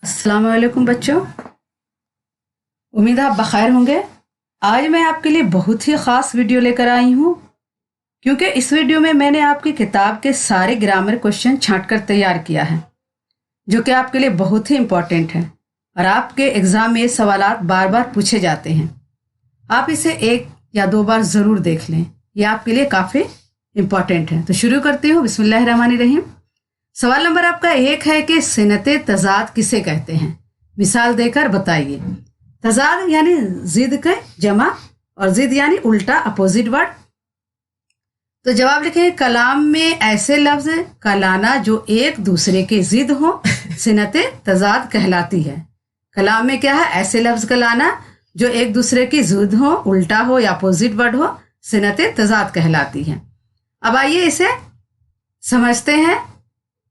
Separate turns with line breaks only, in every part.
अस्सलाम वालेकुम बच्चों, उम्मीद है आप बखैर होंगे। आज मैं आपके लिए बहुत ही ख़ास वीडियो लेकर आई हूँ, क्योंकि इस वीडियो में मैंने आपकी किताब के सारे ग्रामर क्वेश्चन छांट कर तैयार किया है, जो कि आपके लिए बहुत ही इम्पोर्टेंट है और आपके एग्ज़ाम में ये सवालात बार बार पूछे जाते हैं। आप इसे 1 या 2 बार ज़रूर देख लें, ये आपके लिए काफ़ी इम्पोर्टेंट है। तो शुरू करती हूँ। बिस्मिल्लाहिर्रहमानिर्रहीम। सवाल नंबर आपका 1 है कि सिनते तजाद किसे कहते हैं? मिसाल देकर बताइए। तजाद यानी जिद के जमा और जिद यानी उल्टा, अपोजिट वर्ड। तो जवाब लिखेंगे कलाम में ऐसे लफ्ज का लाना जो एक दूसरे के जिद हो सिनते तजाद कहलाती है। कलाम में क्या है? ऐसे लफ्ज का लाना जो एक दूसरे की जिद हो, उल्टा हो या अपोजिट वर्ड हो, सिनते तजाद कहलाती है। अब आइए इसे समझते हैं।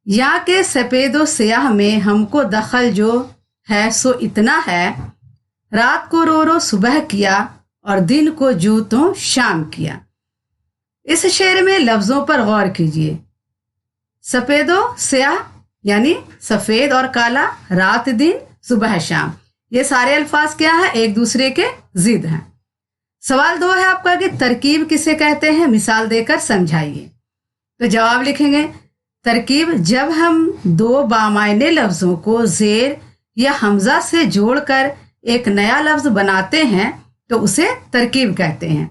यहाँ के सफेदो स्याह में हमको दखल जो है सो इतना है, रात को रो रो सुबह किया और दिन को जू तो शाम किया। इस शेर में लफ्जों पर गौर कीजिए। सफेदो स्याह यानी सफेद और काला, रात दिन, सुबह शाम, ये सारे अल्फाज क्या है? एक दूसरे के जिद हैं। सवाल 2 है आपका कि तरकीब किसे कहते हैं? मिसाल देकर समझाइए। तो जवाब लिखेंगे तरकीब जब हम 2 बामायने लफ्जों को जेर या हमजा से जोड़कर एक नया लफ्ज बनाते हैं तो उसे तरकीब कहते हैं।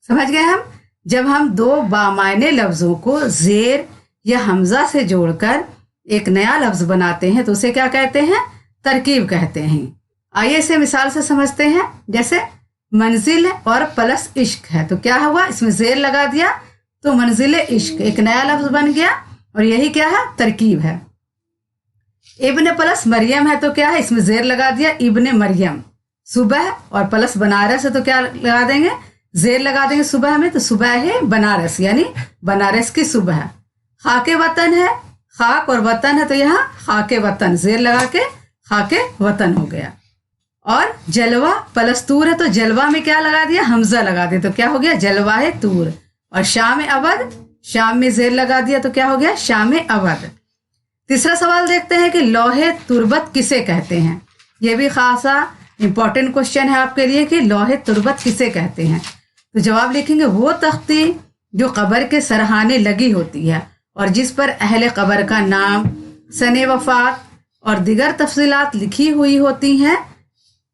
समझ गए हम? जब हम 2 बामायने लफ्जों को जेर या हमजा से जोड़कर एक नया लफ्ज बनाते हैं तो उसे क्या कहते हैं? तरकीब कहते हैं। आइए इसे मिसाल से समझते हैं। जैसे मंजिल और प्लस इश्क है, तो क्या हुआ? इसमें जेर लगा दिया तो मंजिल इश्क एक नया लफ्ज बन गया और यही क्या है? तरकीब है। इब्न प्लस मरियम है तो क्या है? इसमें जेर लगा दिया, इब्न मरियम। सुबह और प्लस बनारस है तो क्या लगा देंगे? जेर लगा देंगे सुबह में, तो सुबह है बनारस, यानी बनारस की सुबह। खाके वतन है, खाक और वतन है तो यहाँ खाके वतन, जेर लगा के खाके वतन हो गया। और जलवा प्लस तूर है तो जलवा में क्या लगा दिया? हमजा लगा दिया तो क्या हो गया? जलवा है तूर। और शाम अवध, शाम में जेर लगा दिया तो क्या हो गया? शाम अवध। तीसरा सवाल देखते हैं कि लौहे तुरबत किसे कहते हैं? यह भी खासा इंपॉर्टेंट क्वेश्चन है आपके लिए कि लौहे तुरबत किसे कहते हैं। तो जवाब लिखेंगे वो तख्ती जो कब्र के सरहाने लगी होती है और जिस पर अहले कब्र का नाम, सने वफात और दिगर तफसीलात लिखी हुई होती हैं,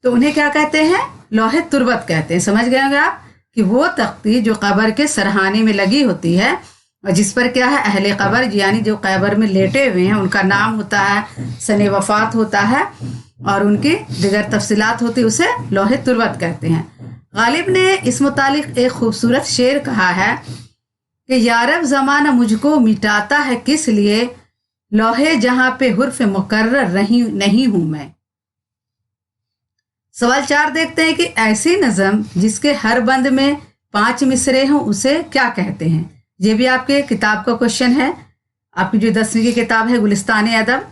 तो उन्हें क्या कहते हैं? लौहे तुरबत कहते हैं। समझ गए होंगे आप कि वो तख्ती जो कब्र के सरहाने में लगी होती है और जिस पर क्या है? अहले कब्र यानी जो कब्र में लेटे हुए हैं उनका नाम होता है, सने वफात होता है और उनकी दिगर तफसीलात होती है, उसे लौहे तुरबत कहते हैं। गालिब ने इस मुतालिक एक खूबसूरत शेर कहा है कि यारब ज़माना मुझको मिटाता है किस लिए, लौहे जहां पे हुर्फ मुकर्रर नहीं हूं मैं। सवाल 4 देखते हैं कि ऐसी नज़म जिसके हर बंद में 5 मिसरे हों उसे क्या कहते हैं? ये भी आपके किताब का क्वेश्चन है, आपकी जो 10वीं की किताब है गुलिस्तान अदब।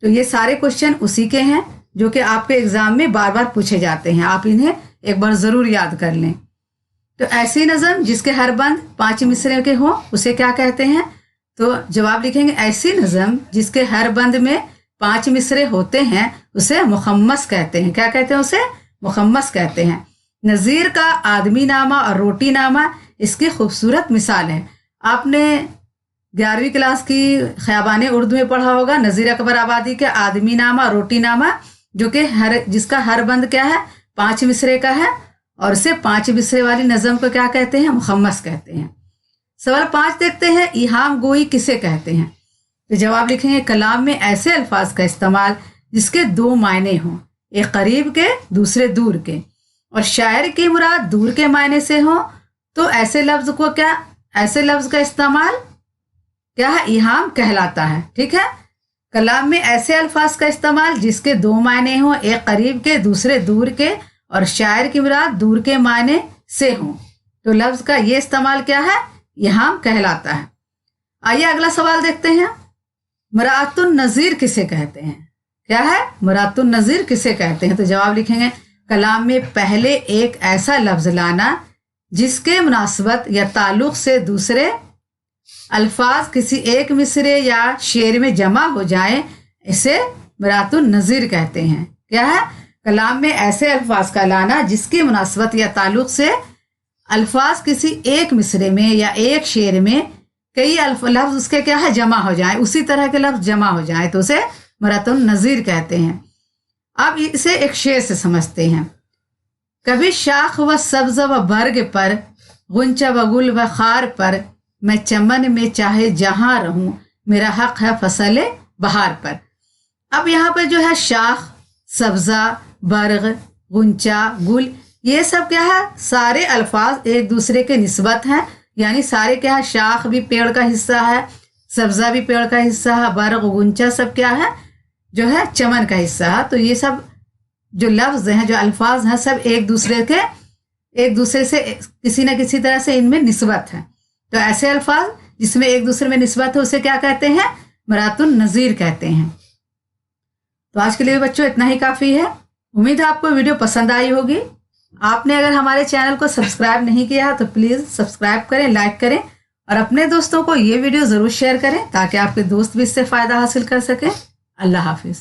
तो ये सारे क्वेश्चन उसी के हैं जो कि आपके एग्जाम में बार बार पूछे जाते हैं, आप इन्हें एक बार ज़रूर याद कर लें। तो ऐसी नज़म जिसके हर बंद 5 मिसरे के हों उसे क्या कहते हैं? तो जवाब लिखेंगे ऐसी नज़म जिसके हर बंद में 5 मिसरे होते हैं उसे मुखम्मस कहते हैं। क्या कहते हैं? उसे मुखम्मस कहते हैं। नज़ीर का आदमी नामा और रोटी नामा इसकी खूबसूरत मिसाल है। आपने 11वीं क्लास की ख़याबान उर्दू में पढ़ा होगा नज़ीर अकबर आबादी के आदमी नामा और रोटी नामा, जो कि जिसका हर बंद क्या है? 5 मिसरे का है और उसे 5 मिसरे वाली नज़म को क्या कहते हैं? मुखम्मस कहते हैं। सवाल 5 देखते हैं इहाम गोई किसे कहते हैं? तो जवाब लिखेंगे कलाम में ऐसे अल्फाज का इस्तेमाल जिसके 2 मायने हों, एक करीब के दूसरे दूर के, और शायर की मुराद दूर के मायने से हो तो ऐसे लफ्ज को क्या, ऐसे लफ्ज का इस्तेमाल क्या है? इहाम कहलाता है। ठीक है, कलाम में ऐसे अल्फाज का इस्तेमाल जिसके 2 मायने हों, एक करीब के दूसरे दूर के, और शायर की मुराद दूर के मायने से हो तो लफ्ज का ये इस्तेमाल क्या है? इहाम कहलाता है। आइए अगला सवाल देखते हैं। मुरातुन नज़ीर किसे कहते हैं? क्या है? मुरातुन नज़ीर किसे कहते हैं? तो जवाब लिखेंगे कलाम में पहले एक ऐसा लफ्ज लाना जिसके मुनासबत या ताल्लुक से दूसरे अल्फाज किसी एक मिसरे या शेर में जमा हो जाएं, इसे मरातुन नज़ीर कहते हैं। क्या है? कलाम में ऐसे अल्फाज का लाना जिसकी मुनासबत या ताल्लुक से अल्फाज किसी एक मिसरे में या एक शेर में कई लफ्ज उसके क्या है जमा हो जाए, उसी तरह के लफ्ज जमा हो जाए तो उसे मरातुन नज़ीर कहते हैं। अब इसे एक शेर से समझते हैं। कभी शाख व सब्ज़ व बर्ग पर, गुंचा व गुल व खार पर, मैं चमन में चाहे जहां रहूं, मेरा हक है फसल बहार पर। अब यहाँ पर जो है शाख, सब्ज़ा, बर्ग, गुंचा, गुल, ये सब क्या है? सारे अल्फाज एक दूसरे के निस्बत हैं, यानी सारे क्या है? शाख भी पेड़ का हिस्सा है, सब्ज़ा भी पेड़ का हिस्सा है, बर्ग, गुंचा सब क्या है? जो है चमन का हिस्सा है। तो ये सब जो लफ्ज हैं, जो अल्फाज हैं, सब एक दूसरे से किसी न किसी तरह से इनमें निस्बत है। तो ऐसे अल्फाज जिसमें एक दूसरे में निस्बत है उसे क्या कहते हैं? मरातुन नज़ीर कहते हैं। तो आज के लिए बच्चों इतना ही काफ़ी है। उम्मीद है आपको वीडियो पसंद आई होगी। आपने अगर हमारे चैनल को सब्सक्राइब नहीं किया तो प्लीज़ सब्सक्राइब करें, लाइक करें और अपने दोस्तों को ये वीडियो ज़रूर शेयर करें ताकि आपके दोस्त भी इससे फ़ायदा हासिल कर सकें। अल्लाह हाफिज़।